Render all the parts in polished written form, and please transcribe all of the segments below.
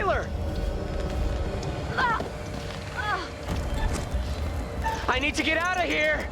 Taylor! I need to get out of here!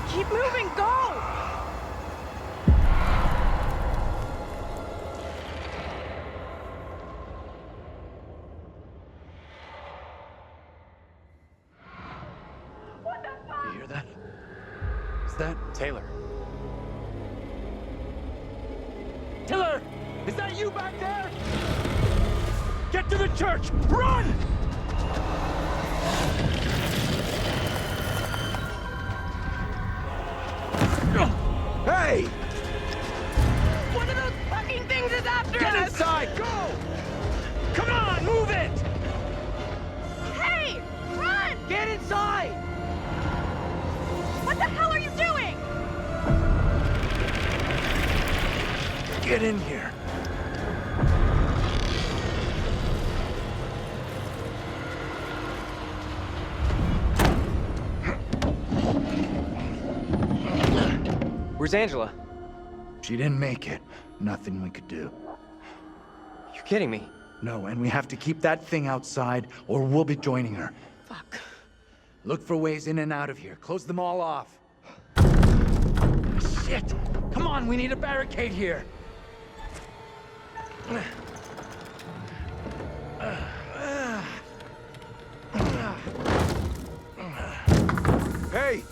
Keep moving, go! What the fuck? You hear that? Is that Taylor? Taylor! Is that you back there? Get to the church! Run! Hey! One of those fucking things is after us! Get inside! Go! Come on, move it! Hey! Run! Get inside! What the hell are you doing? Get in here. Where's Angela? She didn't make it. Nothing we could do. You're kidding me. No, and we have to keep that thing outside, or we'll be joining her. Fuck. Look for ways in and out of here. Close them all off. Shit! Come on, we need a barricade here. Hey!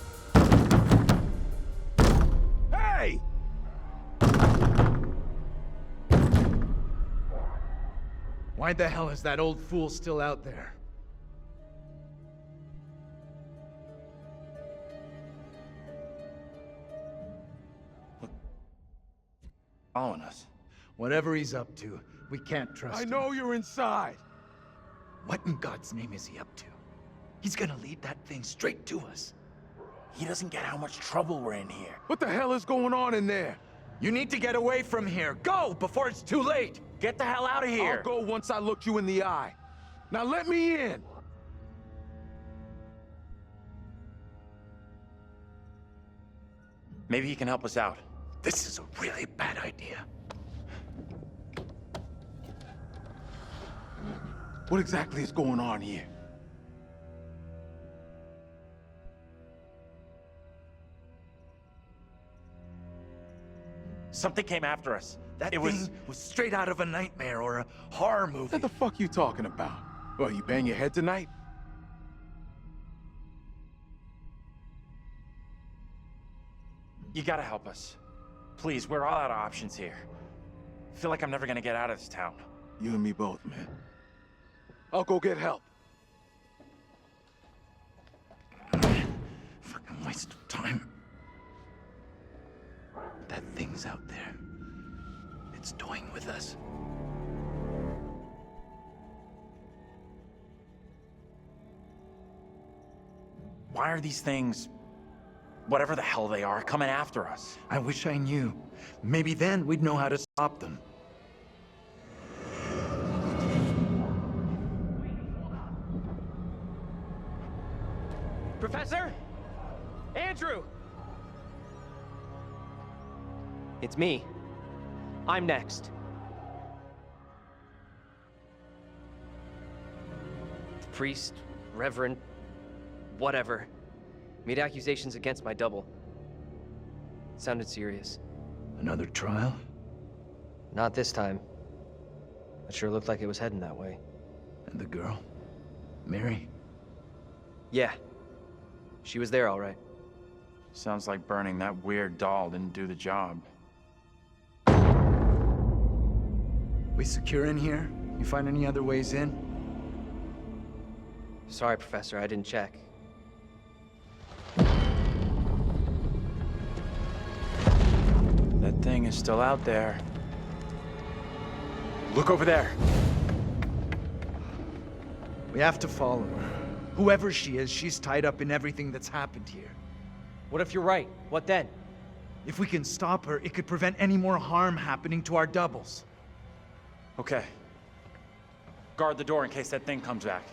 Hey! Why the hell is that old fool still out there? Following us. Whatever he's up to, we can't trust I him. know you're inside. What in God's name is he up to? He's gonna lead that thing straight to us. He doesn't get how much trouble we're in here. What the hell is going on in there? You need to get away from here. Go before it's too late. Get the hell out of here. I'll go once I look you in the eye. Now let me in. Maybe he can help us out. This is a really bad idea. What exactly is going on here? Something came after us. That It thing was straight out of a nightmare or a horror movie. What the fuck you talking about? Well, you bang your head tonight? You gotta help us. Please, we're all out of options here. I feel like I'm never gonna get out of this town. You and me both, man. I'll go get help. Fucking waste of time. That thing's out there. It's toying with us. Why are these things, whatever the hell they are, coming after us? I wish I knew. Maybe then we'd know how to stop them. Professor? Andrew! It's me. I'm next. The priest, reverend, whatever, made accusations against my double. It sounded serious. Another trial? Not this time. It sure looked like it was heading that way. And the girl? Mary? Yeah. She was there all right. Sounds like burning that weird doll didn't do the job. We secure in here? You find any other ways in? Sorry, Professor, I didn't check. That thing is still out there. Look over there. We have to follow her. Whoever she is, she's tied up in everything that's happened here. What if you're right? What then? If we can stop her, it could prevent any more harm happening to our doubles. Okay. Guard the door in case that thing comes back.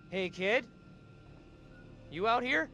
Hey, kid? You out here?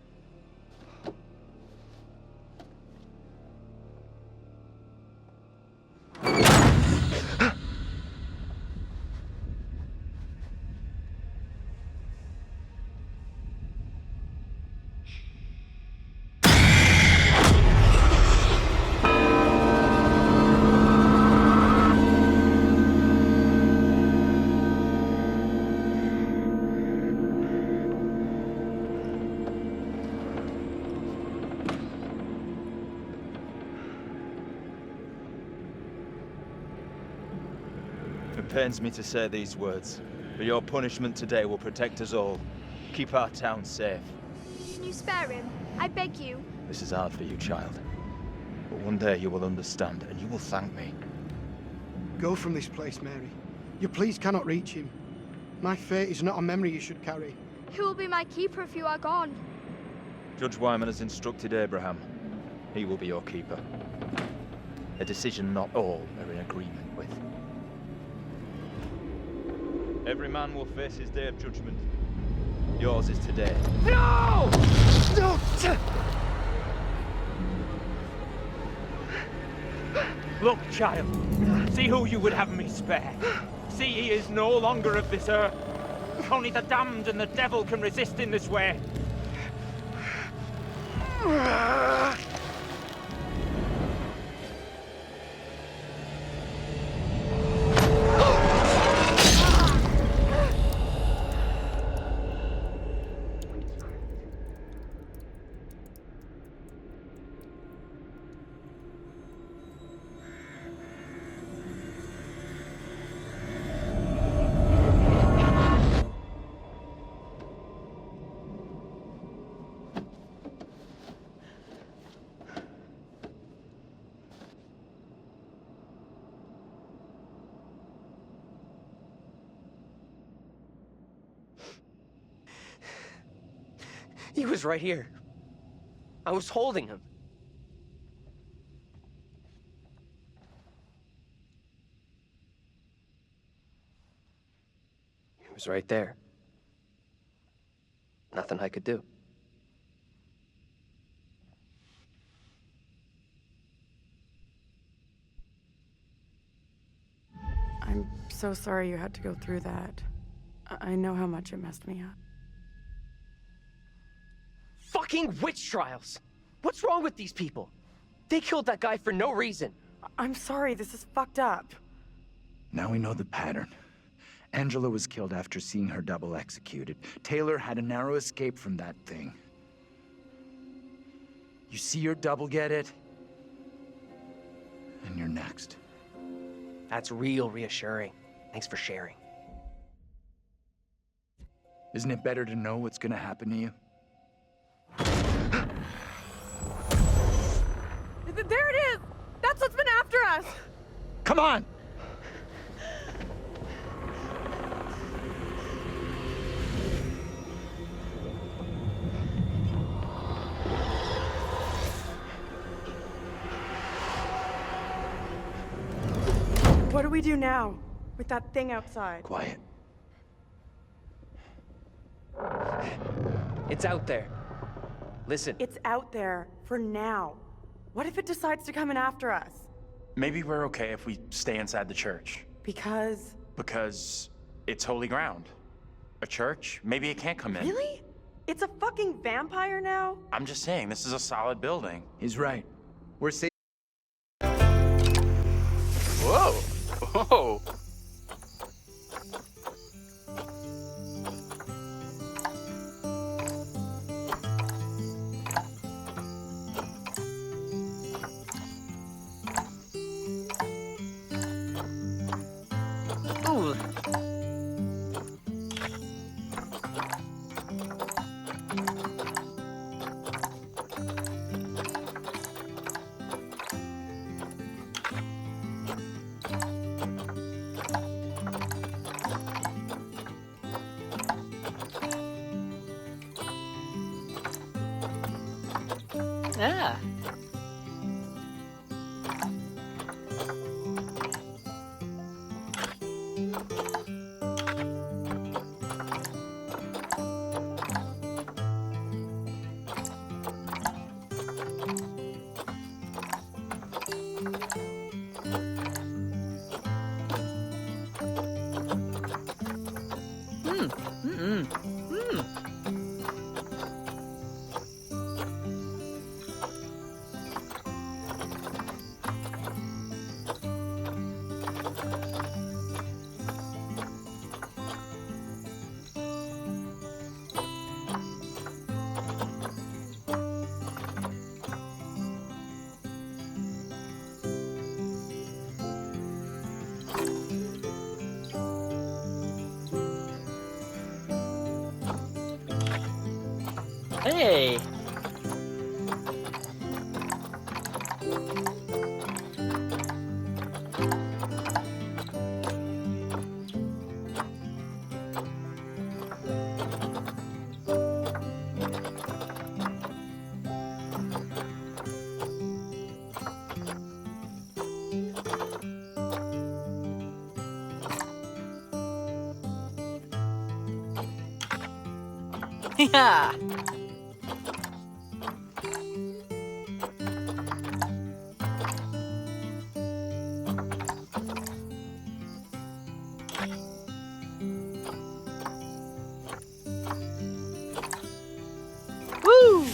It pains me to say these words, but your punishment today will protect us all. Keep our town safe. Can you spare him? I beg you. This is hard for you, child. But one day you will understand, and you will thank me. Go from this place, Mary. Your pleas cannot reach him. My fate is not a memory you should carry. Who will be my keeper if you are gone? Judge Wyman has instructed Abraham. He will be your keeper. A decision not all are in agreement with. Every man will face his day of judgment. Yours is today. No! No! Look, child. See who you would have me spare. See he is no longer of this earth. Only the damned and the devil can resist in this way. He was right here. I was holding him. He was right there. Nothing I could do. I'm so sorry you had to go through that. I know how much it messed me up. Fucking witch trials! What's wrong with these people? They killed that guy for no reason. I'm sorry, this is fucked up. Now we know the pattern. Angela was killed after seeing her double executed. Taylor had a narrow escape from that thing. You see your double get it, and you're next. That's real reassuring. Thanks for sharing. Isn't it better to know what's gonna happen to you? There it is! That's what's been after us! Come on! What do we do now? With that thing outside? Quiet. It's out there. Listen. It's out there for now. What if it decides to come in after us? Maybe we're okay if we stay inside the church. Because it's holy ground. A church? Maybe it can't come in. Really? It's a fucking vampire now? I'm just saying, this is a solid building. He's right. We're safe. Ah. Hey. Yeah. Woo!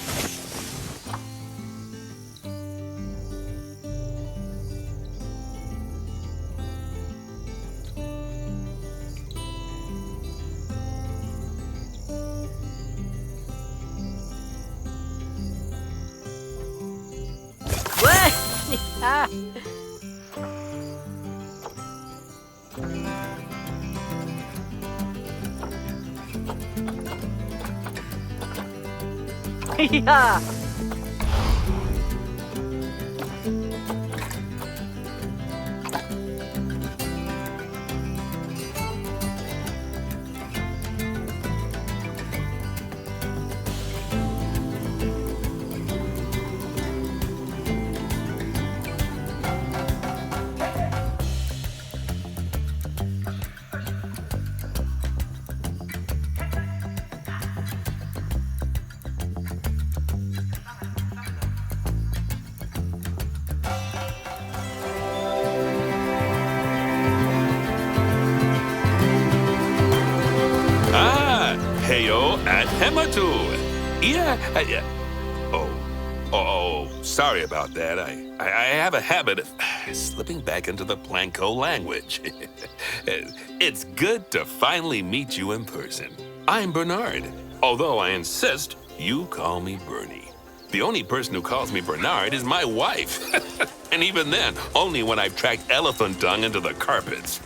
What? Ah. Yeah. Heyo and Hematu. Yeah. Oh, sorry about that. I have a habit of slipping back into the Planko language. It's good to finally meet you in person. I'm Bernard, although I insist you call me Bernie. The only person who calls me Bernard is my wife. And even then, only when I've tracked elephant dung into the carpets.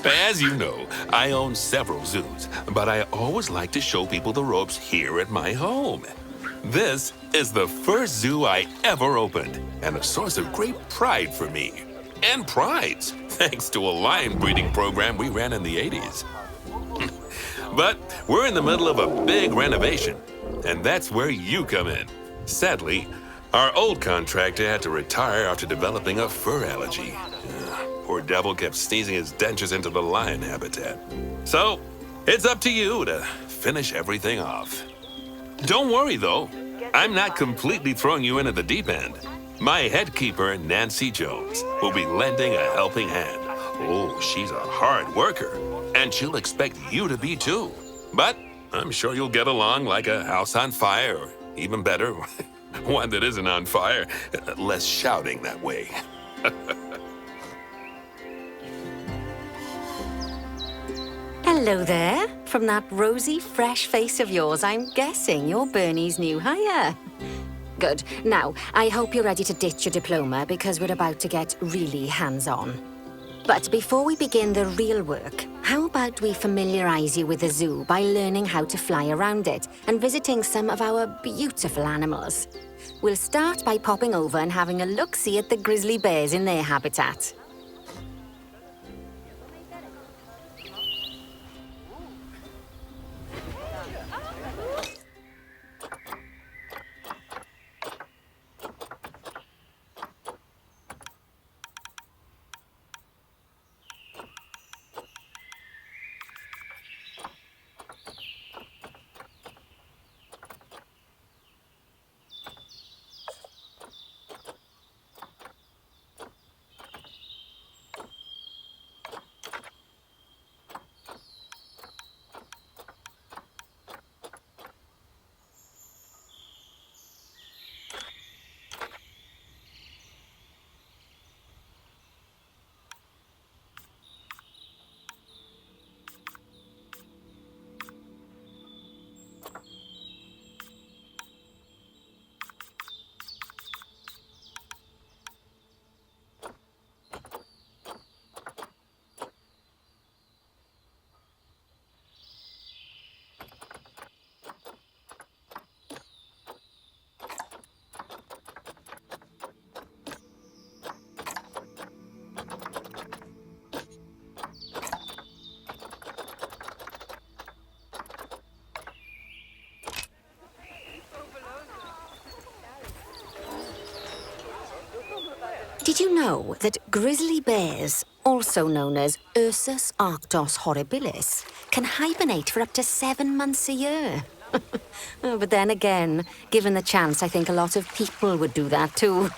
As you know, I own several zoos, but I always like to show people the ropes here at my home. This is the first zoo I ever opened, and a source of great pride for me. And prides, thanks to a lion breeding program we ran in the 80s. But we're in the middle of a big renovation, and that's where you come in. Sadly, our old contractor had to retire after developing a fur allergy. Poor devil kept sneezing his dentures into the lion habitat. So, it's up to you to finish everything off. Don't worry, though. I'm not completely throwing you in at the deep end. My head keeper, Nancy Jones, will be lending a helping hand. Oh, she's a hard worker, and she'll expect you to be too. But I'm sure you'll get along like a house on fire, or even better, one that isn't on fire. Less shouting that way. Hello there. From that rosy, fresh face of yours, I'm guessing you're Bernie's new hire. Good. Now, I hope you're ready to ditch your diploma because we're about to get really hands-on. But before we begin the real work, how about we familiarize you with the zoo by learning how to fly around it and visiting some of our beautiful animals? We'll start by popping over and having a look-see at the grizzly bears in their habitat. Did you know that grizzly bears, also known as Ursus arctos horribilis, can hibernate for up to 7 months a year? Oh, but then again, given the chance, I think a lot of people would do that too.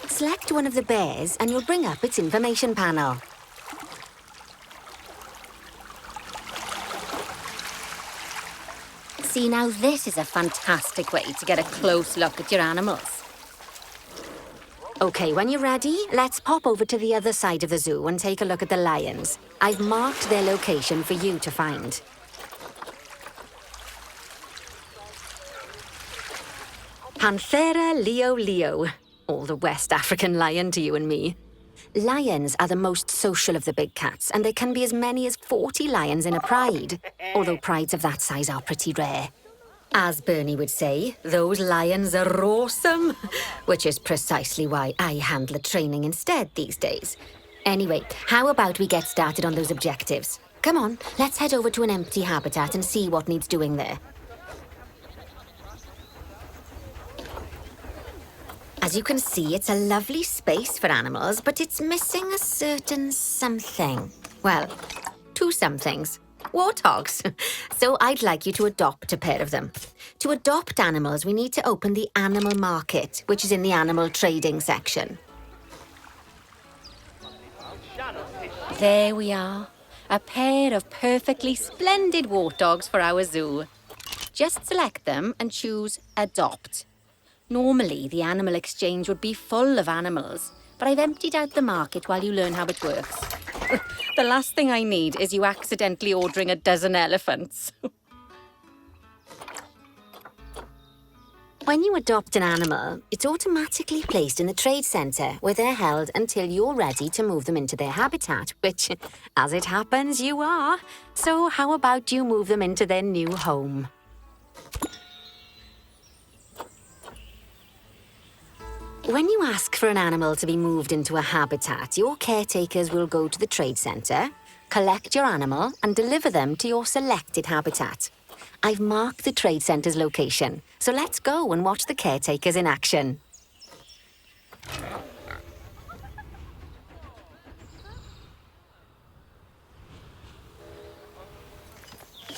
Select one of the bears and you'll bring up its information panel. See, now this is a fantastic way to get a close look at your animals. Okay, when you're ready, let's pop over to the other side of the zoo and take a look at the lions. I've marked their location for you to find. Panthera leo leo, or the West African lion to you and me. Lions are the most social of the big cats, and there can be as many as 40 lions in a pride, although prides of that size are pretty rare. As Bernie would say, those lions are awesome, which is precisely why I handle the training instead these days. Anyway, how about we get started on those objectives? Come on, let's head over to an empty habitat and see what needs doing there. As you can see, it's a lovely space for animals, but it's missing a certain something. Well, 2 somethings. Warthogs. So I'd like you to adopt a pair of them. To adopt animals, we need to open the animal market, which is in the animal trading section. There we are. A pair of perfectly splendid warthogs for our zoo. Just select them and choose Adopt. Normally, the animal exchange would be full of animals, but I've emptied out the market while you learn how it works. The last thing I need is you accidentally ordering a dozen elephants. When you adopt an animal, it's automatically placed in the trade centre, where they're held until you're ready to move them into their habitat, which, as it happens, you are. So how about you move them into their new home? When you ask for an animal to be moved into a habitat, your caretakers will go to the trade centre, collect your animal and deliver them to your selected habitat. I've marked the trade centre's location, so let's go and watch the caretakers in action.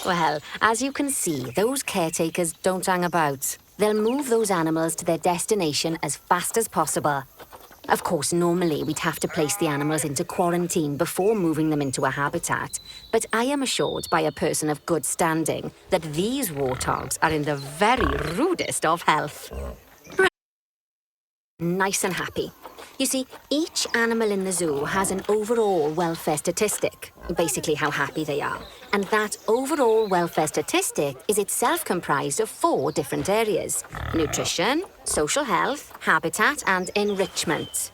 Well, as you can see, those caretakers don't hang about. They'll move those animals to their destination as fast as possible. Of course, normally we'd have to place the animals into quarantine before moving them into a habitat, but I am assured by a person of good standing that these warthogs are in the very rudest of health. Nice and happy. You see, each animal in the zoo has an overall welfare statistic, basically how happy they are. And that overall welfare statistic is itself comprised of 4 different areas: nutrition, social health, habitat, and enrichment.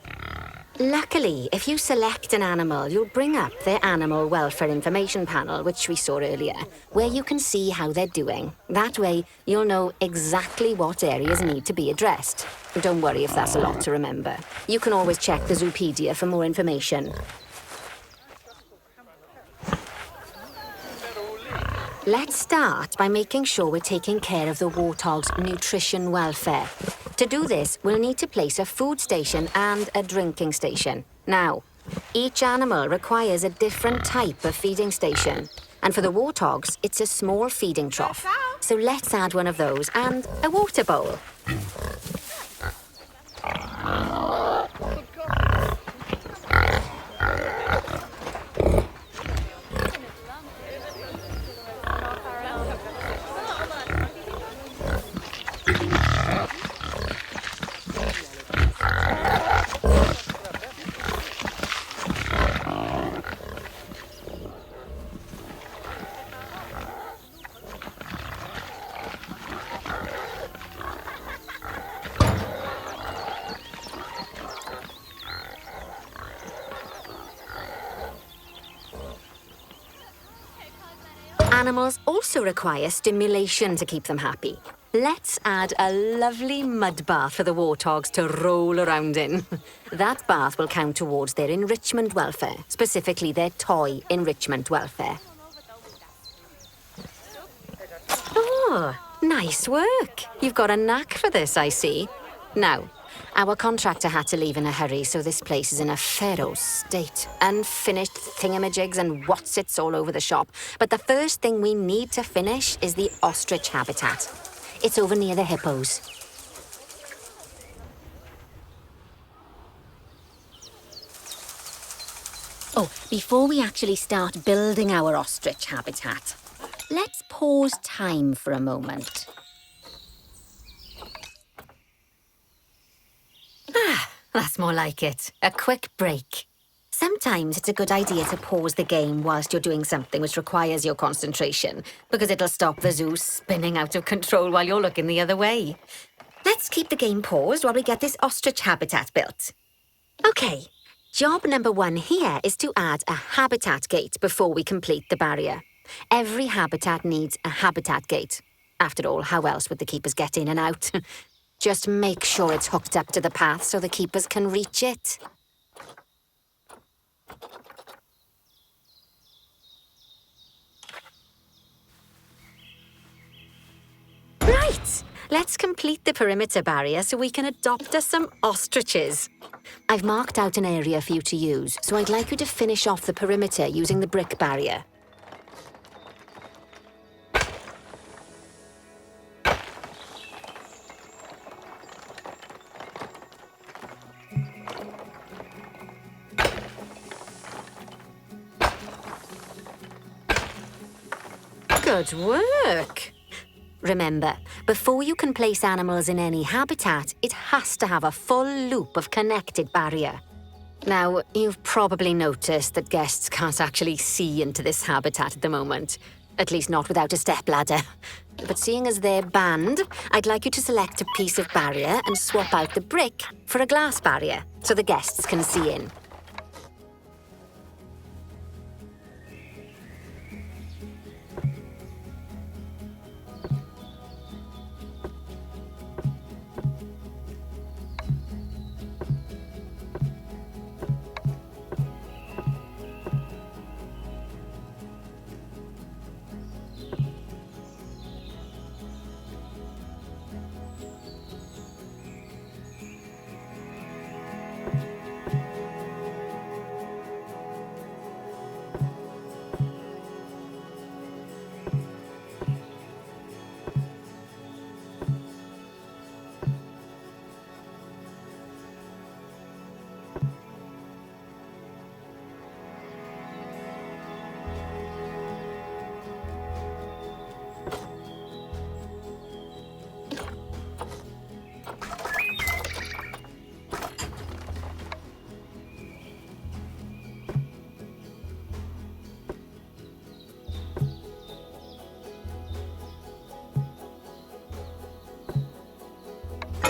Luckily, if you select an animal, you'll bring up their animal welfare information panel, which we saw earlier, where you can see how they're doing. That way, you'll know exactly what areas need to be addressed. Don't worry if that's a lot to remember. You can always check the Zoopedia for more information. Let's start by making sure we're taking care of the warthog's nutrition welfare. To do this, we'll need to place a food station and a drinking station. Now, each animal requires a different type of feeding station. And for the warthogs, it's a small feeding trough. So let's add one of those and a water bowl. Animals also require stimulation to keep them happy. Let's add a lovely mud bath for the warthogs to roll around in. That bath will count towards their enrichment welfare, specifically their toy enrichment welfare. Oh, nice work. You've got a knack for this, I see. Now, our contractor had to leave in a hurry, so this place is in a pharaoh state. Unfinished thingamajigs and whatsits all over the shop. But the first thing we need to finish is the ostrich habitat. It's over near the hippos. Oh, before we actually start building our ostrich habitat, let's pause time for a moment. That's more like it. A quick break. Sometimes it's a good idea to pause the game whilst you're doing something which requires your concentration, because it'll stop the zoo spinning out of control while you're looking the other way. Let's keep the game paused while we get this ostrich habitat built. Okay, job number 1 here is to add a habitat gate before we complete the barrier. Every habitat needs a habitat gate. After all, how else would the keepers get in and out? Just make sure it's hooked up to the path so the keepers can reach it. Right! Let's complete the perimeter barrier so we can adopt us some ostriches. I've marked out an area for you to use, so I'd like you to finish off the perimeter using the brick barrier. Good work! Remember, before you can place animals in any habitat, it has to have a full loop of connected barrier. Now, you've probably noticed that guests can't actually see into this habitat at the moment. At least not without a stepladder. But seeing as they're banned, I'd like you to select a piece of barrier and swap out the brick for a glass barrier, so the guests can see in.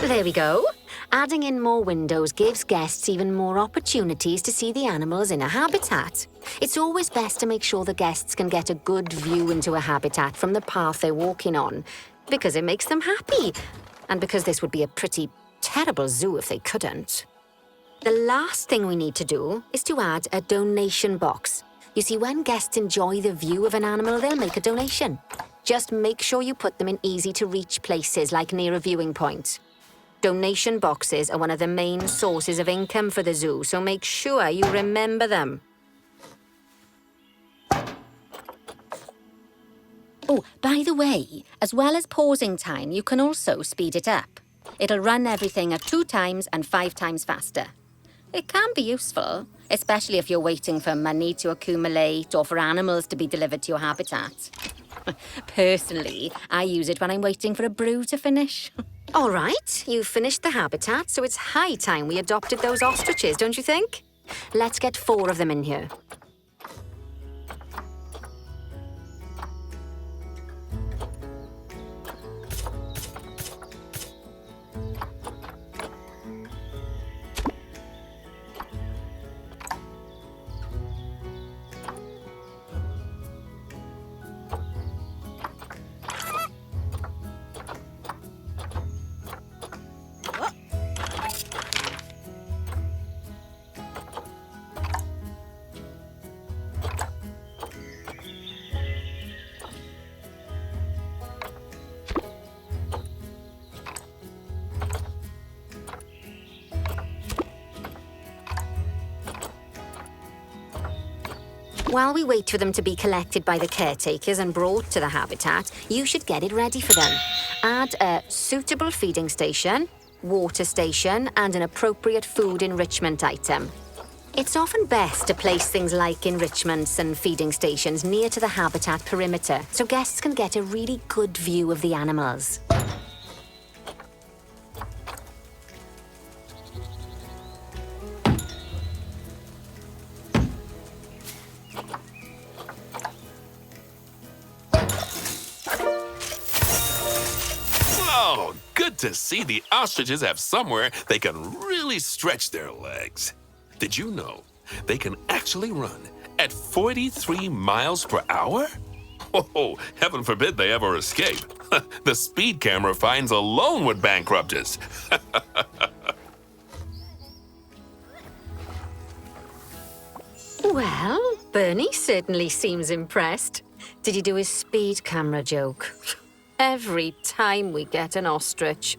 There we go. Adding in more windows gives guests even more opportunities to see the animals in a habitat. It's always best to make sure the guests can get a good view into a habitat from the path they're walking on, because it makes them happy, and because this would be a pretty terrible zoo if they couldn't. The last thing we need to do is to add a donation box. You see, when guests enjoy the view of an animal, they'll make a donation. Just make sure you put them in easy-to-reach places, like near a viewing point. Donation boxes are one of the main sources of income for the zoo, so make sure you remember them. Oh, by the way, as well as pausing time, you can also speed it up. It'll run everything at 2 times and 5 times faster. It can be useful, especially if you're waiting for money to accumulate or for animals to be delivered to your habitat. Personally, I use it when I'm waiting for a brew to finish. All right, you've finished the habitat, so it's high time we adopted those ostriches, don't you think? Let's get 4 of them in here. While we wait for them to be collected by the caretakers and brought to the habitat, you should get it ready for them. Add a suitable feeding station, water station, and an appropriate food enrichment item. It's often best to place things like enrichments and feeding stations near to the habitat perimeter, so guests can get a really good view of the animals. Oh, good to see the ostriches have somewhere they can really stretch their legs. Did you know they can actually run at 43 miles per hour? Oh, heaven forbid they ever escape. The speed camera fines alone would bankrupt us. Well, Bernie certainly seems impressed. Did you do his speed camera joke? Every time we get an ostrich.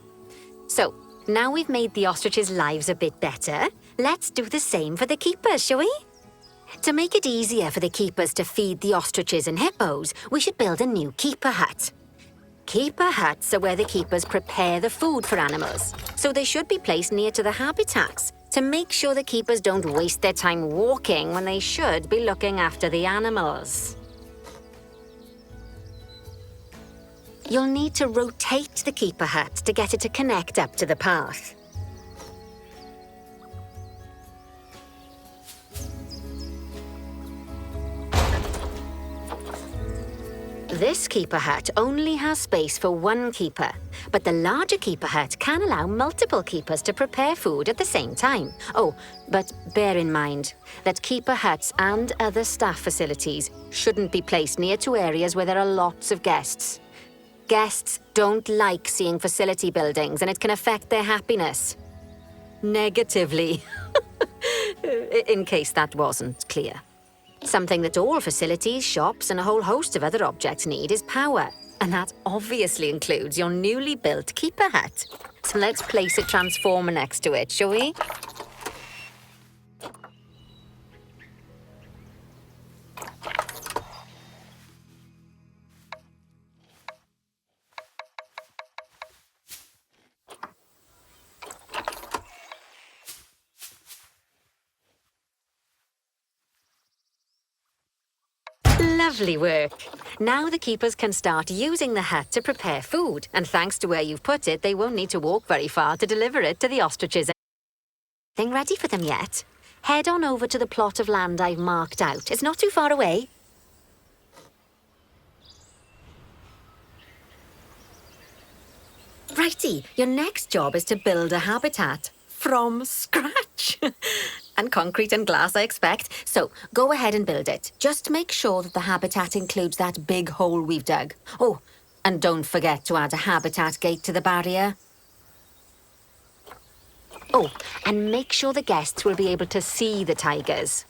So, now we've made the ostriches' lives a bit better, let's do the same for the keepers, shall we? To make it easier for the keepers to feed the ostriches and hippos, we should build a new keeper hut. Keeper huts are where the keepers prepare the food for animals, so they should be placed near to the habitats to make sure the keepers don't waste their time walking when they should be looking after the animals. You'll need to rotate the keeper hut to get it to connect up to the path. This keeper hut only has space for one keeper, but the larger keeper hut can allow multiple keepers to prepare food at the same time. Oh, but bear in mind that keeper huts and other staff facilities shouldn't be placed near to areas where there are lots of guests. Guests don't like seeing facility buildings, and it can affect their happiness. Negatively. In case that wasn't clear. Something that all facilities, shops, and a whole host of other objects need is power. And that obviously includes your newly built keeper hut. So let's place a transformer next to it, shall we? Lovely work. Now the keepers can start using the hut to prepare food, and thanks to where you've put it, they won't need to walk very far to deliver it to the ostriches. Anything ready for them yet? Head on over to the plot of land I've marked out. It's not too far away. Righty, your next job is to build a habitat from scratch. And concrete and glass, I expect. So, go ahead and build it. Just make sure that the habitat includes that big hole we've dug. Oh, and don't forget to add a habitat gate to the barrier. Oh, and make sure the guests will be able to see the tigers.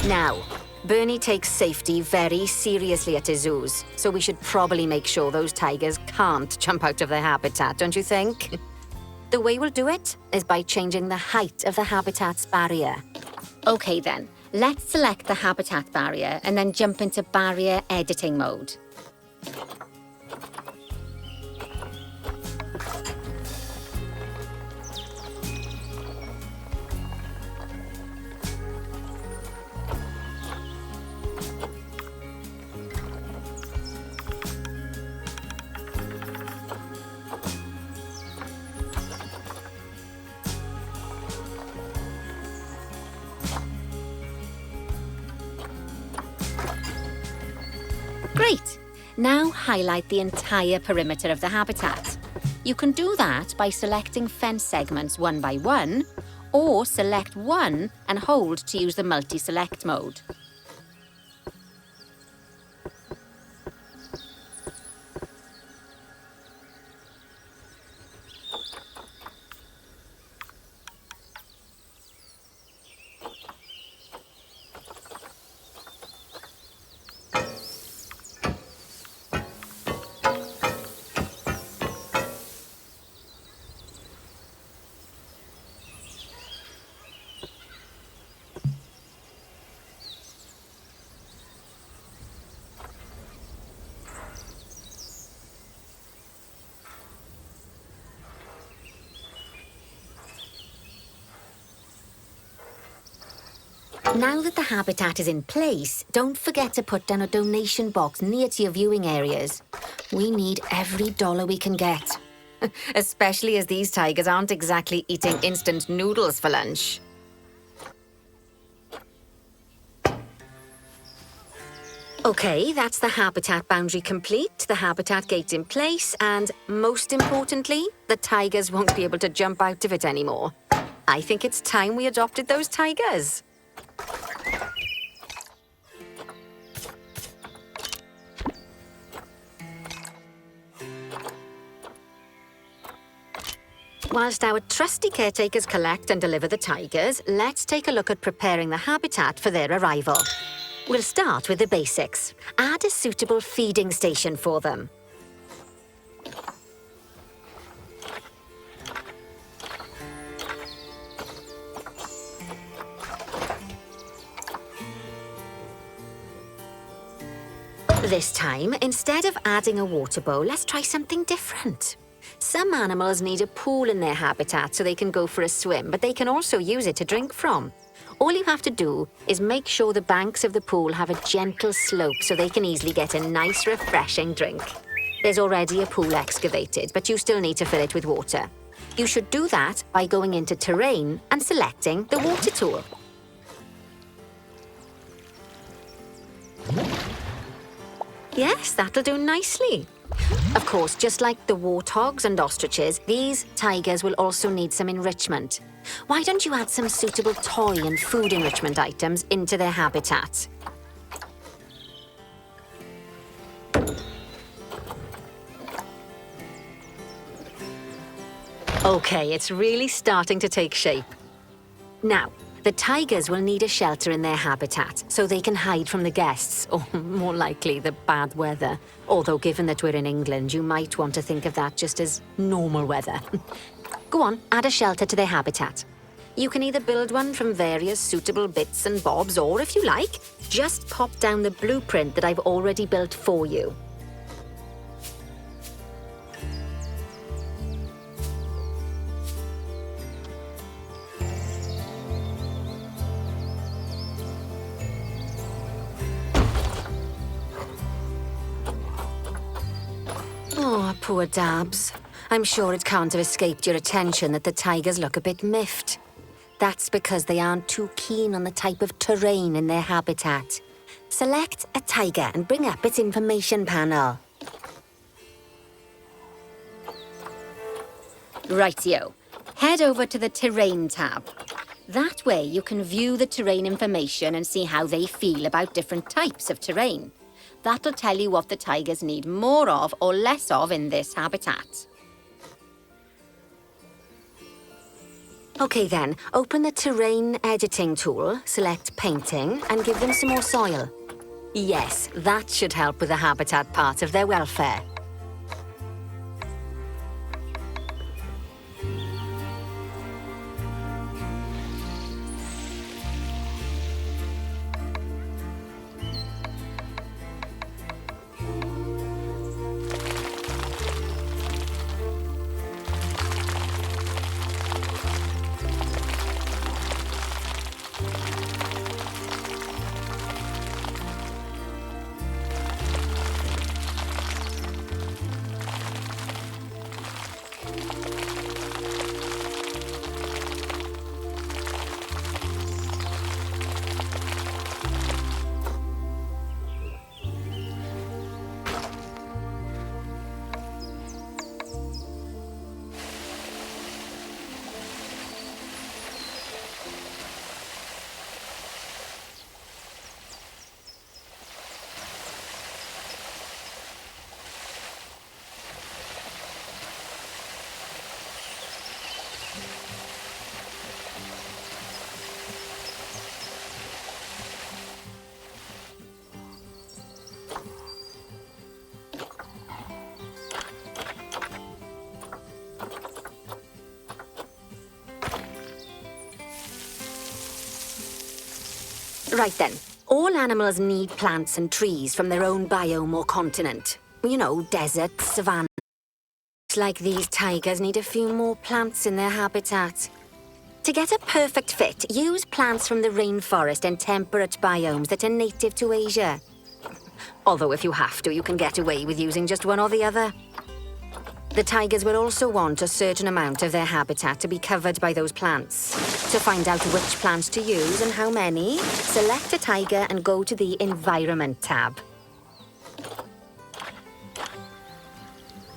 Now, Bernie takes safety very seriously at his zoos, so we should probably make sure those tigers can't jump out of their habitat, don't you think? The way we'll do it is by changing the height of the habitat's barrier. Okay then, let's select the habitat barrier and then jump into barrier editing mode. Great! Now highlight the entire perimeter of the habitat. You can do that by selecting fence segments one by one, or select one and hold to use the multi-select mode. Now that the habitat is in place, don't forget to put down a donation box near to your viewing areas. We need every dollar we can get. Especially as these tigers aren't exactly eating instant noodles for lunch. Okay, that's the habitat boundary complete, the habitat gate in place, and most importantly, the tigers won't be able to jump out of it anymore. I think it's time we adopted those tigers. Whilst our trusty caretakers collect and deliver the tigers, let's take a look at preparing the habitat for their arrival. We'll start with the basics. Add a suitable feeding station for them. This time, instead of adding a water bowl, let's try something different. Some animals need a pool in their habitat so they can go for a swim, but they can also use it to drink from. All you have to do is make sure the banks of the pool have a gentle slope so they can easily get a nice, refreshing drink. There's already a pool excavated, but you still need to fill it with water. You should do that by going into Terrain and selecting the water tool. Yes, that'll do nicely. Of course, just like the warthogs and ostriches, these tigers will also need some enrichment. Why don't you add some suitable toy and food enrichment items into their habitat? Okay, it's really starting to take shape. Now, the tigers will need a shelter in their habitat so they can hide from the guests, or more likely, the bad weather. Although, given that we're in England, you might want to think of that just as normal weather. Go on, add a shelter to their habitat. You can either build one from various suitable bits and bobs, or if you like, just pop down the blueprint that I've already built for you. Oh, poor Dabs. I'm sure it can't have escaped your attention that the tigers look a bit miffed. That's because they aren't too keen on the type of terrain in their habitat. Select a tiger and bring up its information panel. Rightio. Head over to the Terrain tab. That way you can view the terrain information and see how they feel about different types of terrain. That'll tell you what the tigers need more of or less of in this habitat. Okay then, open the terrain editing tool, select painting, and give them some more soil. Yes, that should help with the habitat part of their welfare. Right then, all animals need plants and trees from their own biome or continent. You know, deserts, savannas. Like these tigers need a few more plants in their habitat. To get a perfect fit, use plants from the rainforest and temperate biomes that are native to Asia. Although if you have to, you can get away with using just one or the other. The tigers will also want a certain amount of their habitat to be covered by those plants. To find out which plants to use and how many, select a tiger and go to the Environment tab.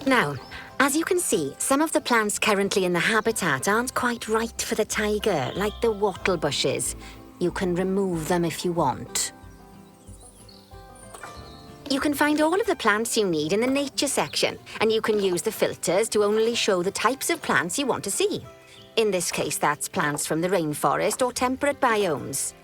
Now, as you can see, some of the plants currently in the habitat aren't quite right for the tiger, like the wattle bushes. You can remove them if you want. You can find all of the plants you need in the nature section, and you can use the filters to only show the types of plants you want to see. In this case, that's plants from the rainforest or temperate biomes.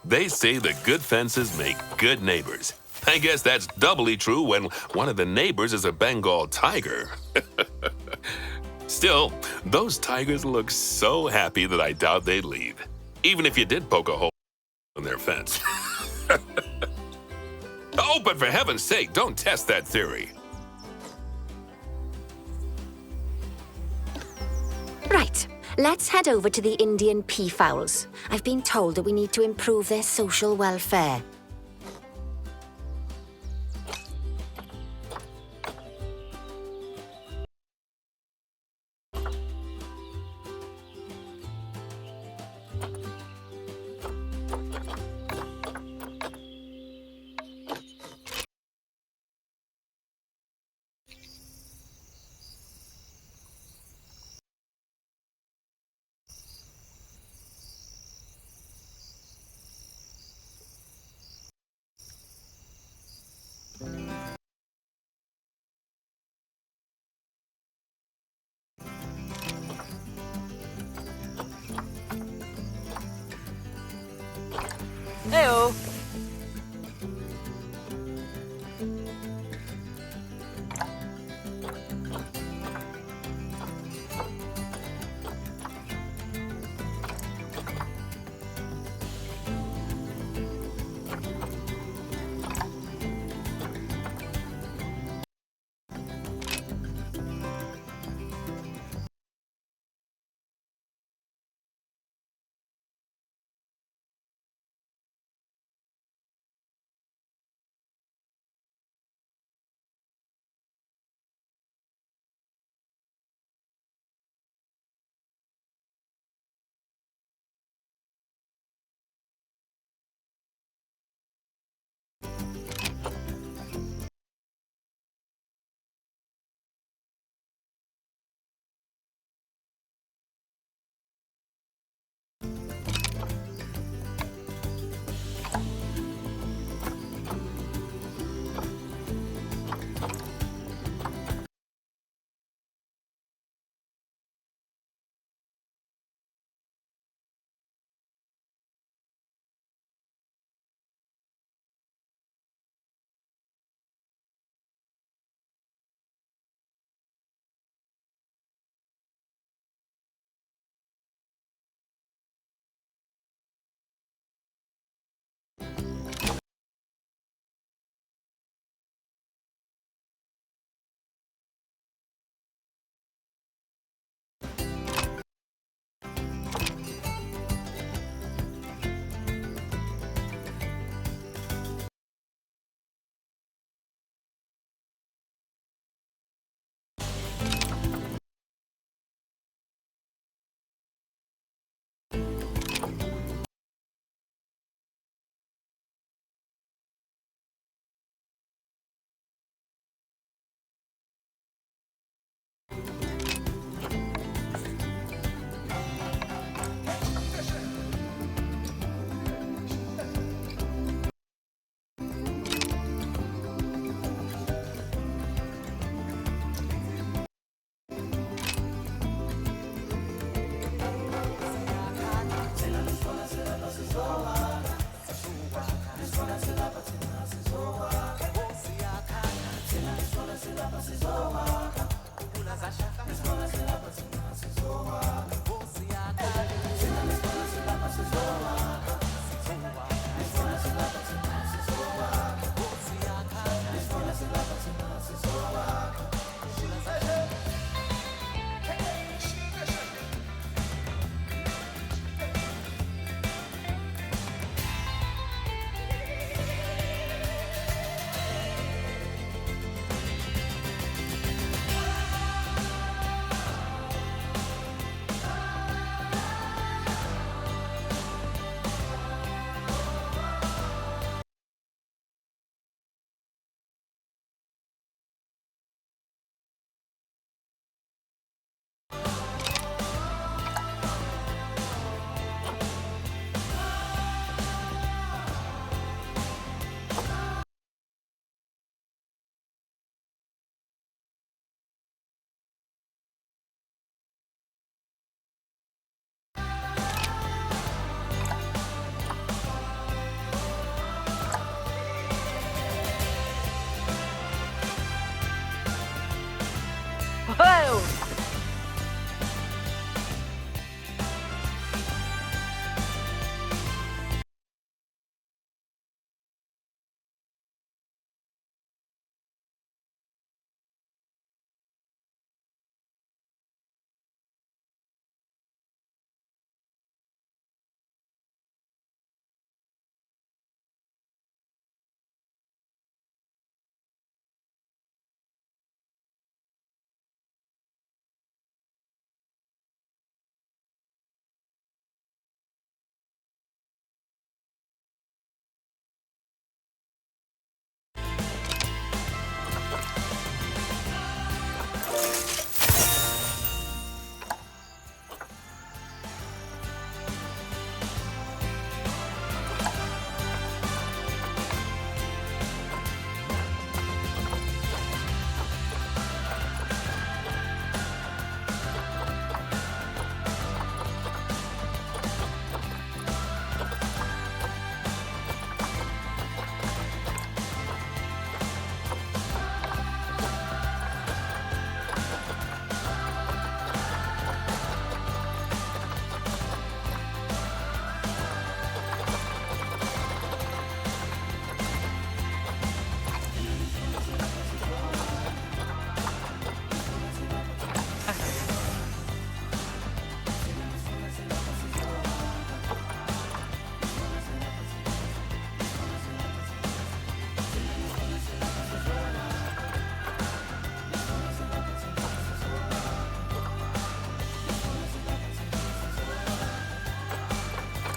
They say the good fences make good neighbors. I guess that's doubly true when one of the neighbors is a Bengal tiger. Still, those tigers look so happy that I doubt they'd leave, even if you did poke a hole in their fence. Oh, but for heaven's sake, don't test that theory. Right. Let's head over to the Indian peafowls. I've been told that we need to improve their social welfare.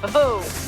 Oh.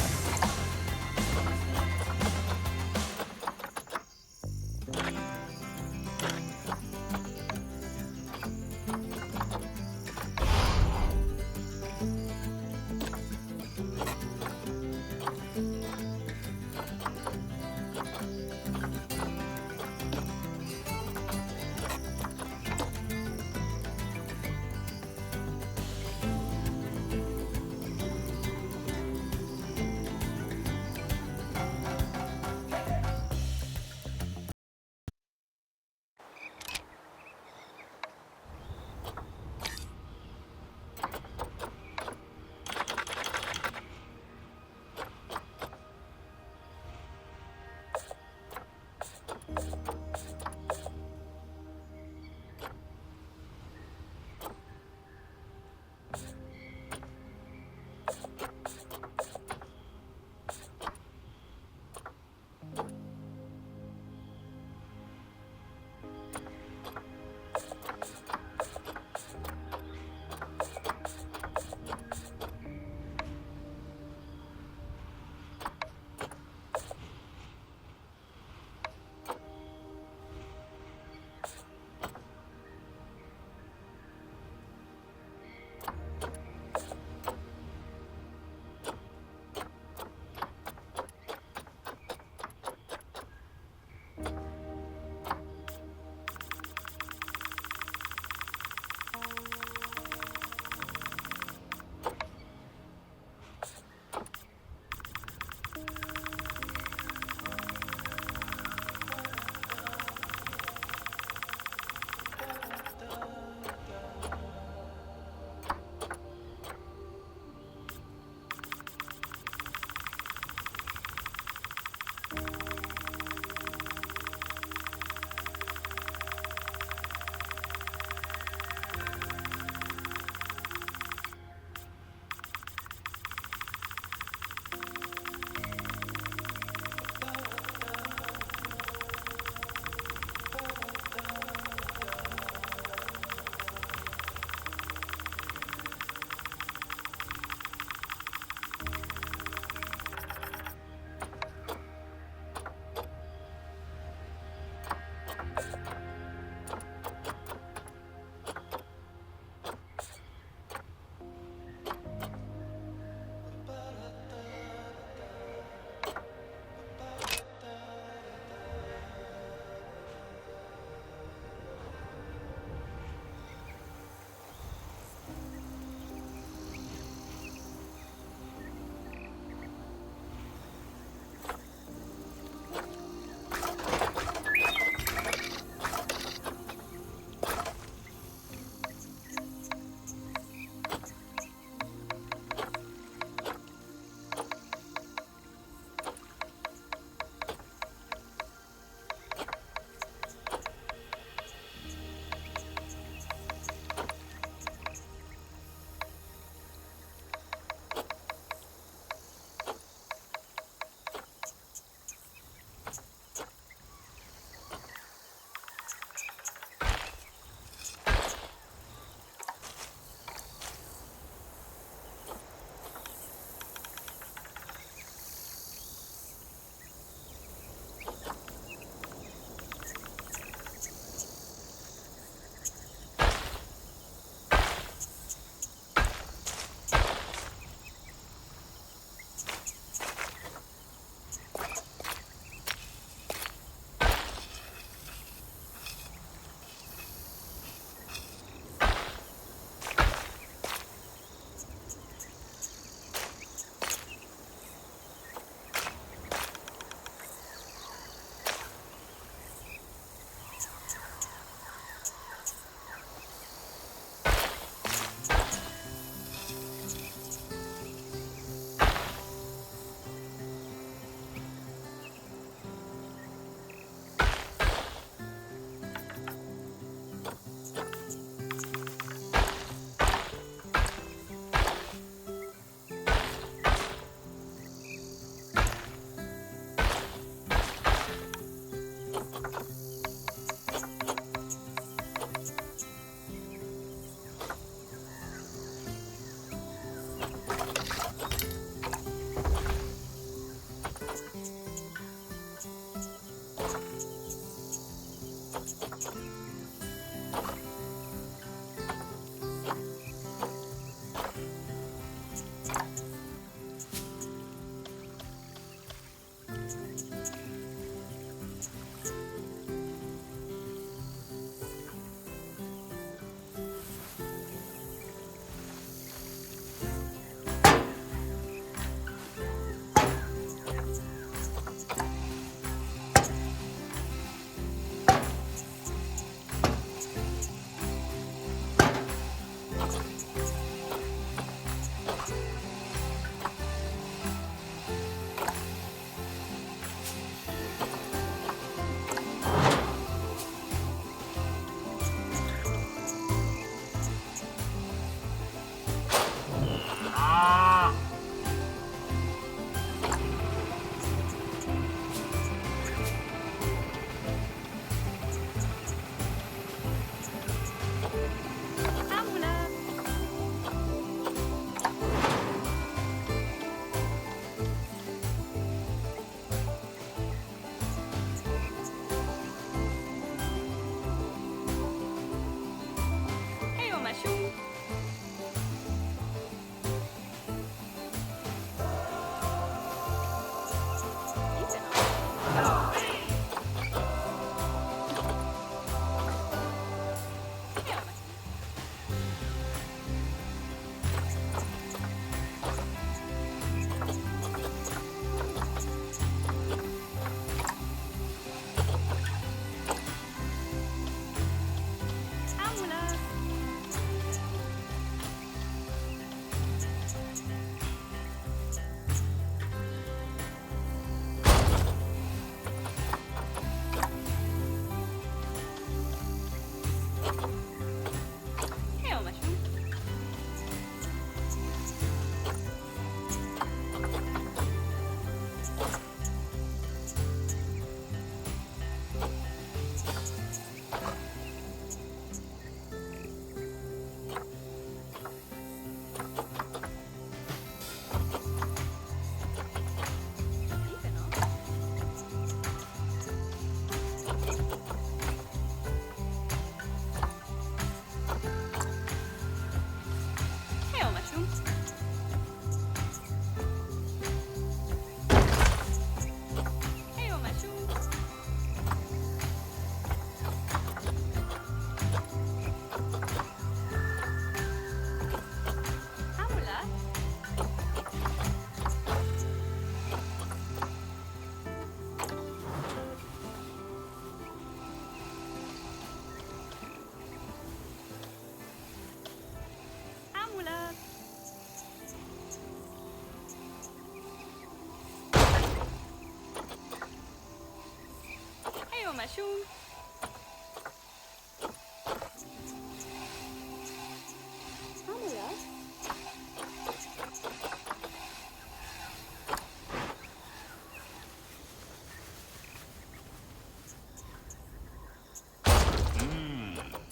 مشون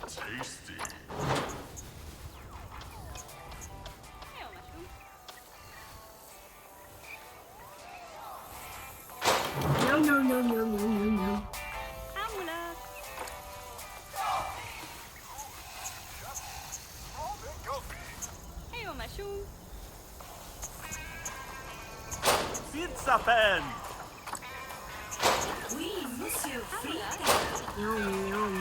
Tasty. Yum, yum, yum, yum, yum, yum, yum. عمولك. ايوه مشون. Pizza pen! Oui, monsieur, frita. Yum, yum.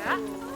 Yeah.